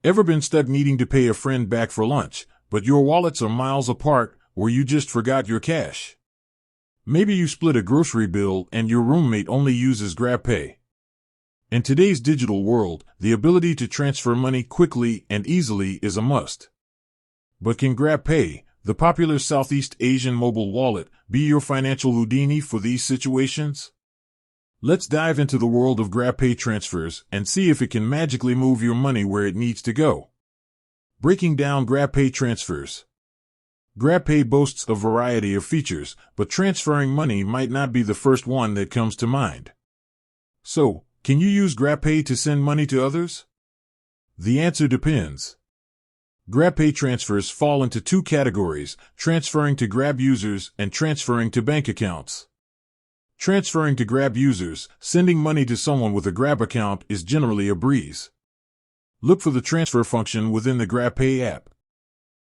Ever been stuck needing to pay a friend back for lunch, but your wallets are miles apart, or you just forgot your cash? Maybe you split a grocery bill and your roommate only uses GrabPay. In today's digital world, the ability to transfer money quickly and easily is a must. But can GrabPay, the popular Southeast Asian mobile wallet, be your financial Houdini for these situations? Let's dive into the world of GrabPay transfers and see if it can magically move your money where it needs to go. Breaking down GrabPay transfers. GrabPay boasts a variety of features, but transferring money might not be the first one that comes to mind. So, can you use GrabPay to send money to others? The answer depends. GrabPay transfers fall into two categories: transferring to Grab users and transferring to bank accounts. Transferring to Grab users, sending money to someone with a Grab account, is generally a breeze. Look for the transfer function within the GrabPay app.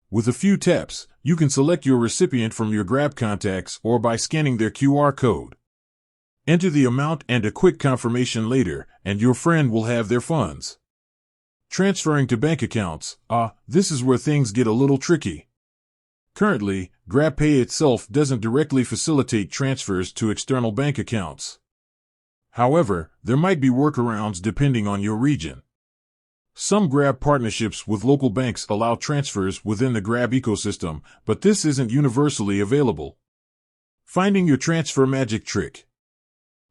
With a few taps, you can select your recipient from your Grab contacts or by scanning their QR code. Enter the amount and a quick confirmation later, and your friend will have their funds. Transferring to bank accounts, this is where things get a little tricky. Currently, GrabPay itself doesn't directly facilitate transfers to external bank accounts. However, there might be workarounds depending on your region. Some Grab partnerships with local banks allow transfers within the Grab ecosystem, but this isn't universally available. Finding your transfer magic trick.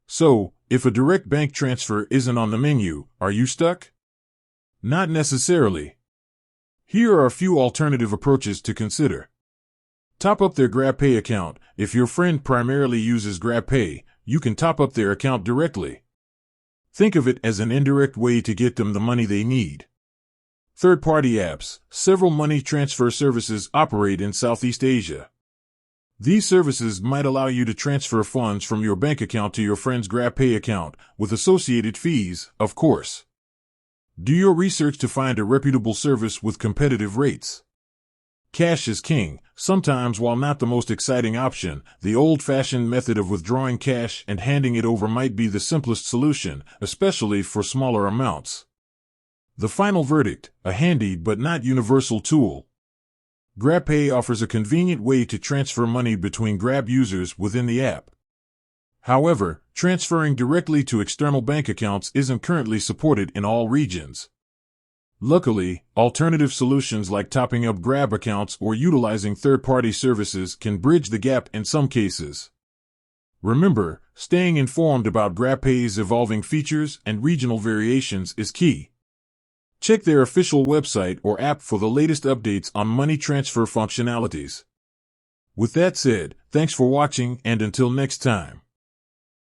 So, if a direct bank transfer isn't on the menu, are you stuck? Not necessarily. Here are a few alternative approaches to consider. Top up their GrabPay account. If your friend primarily uses GrabPay, you can top up their account directly. Think of it as an indirect way to get them the money they need. Third-party apps. Several money transfer services operate in Southeast Asia. These services might allow you to transfer funds from your bank account to your friend's GrabPay account, with associated fees, of course. Do your research to find a reputable service with competitive rates. Cash is king. Sometimes, while not the most exciting option, the old-fashioned method of withdrawing cash and handing it over might be the simplest solution, especially for smaller amounts. The final verdict: a handy but not universal tool. GrabPay offers a convenient way to transfer money between Grab users within the app. However, transferring directly to external bank accounts isn't currently supported in all regions. Luckily, alternative solutions like topping up Grab accounts or utilizing third-party services can bridge the gap in some cases. Remember, staying informed about GrabPay's evolving features and regional variations is key. Check their official website or app for the latest updates on money transfer functionalities. With that said, thanks for watching, and until next time.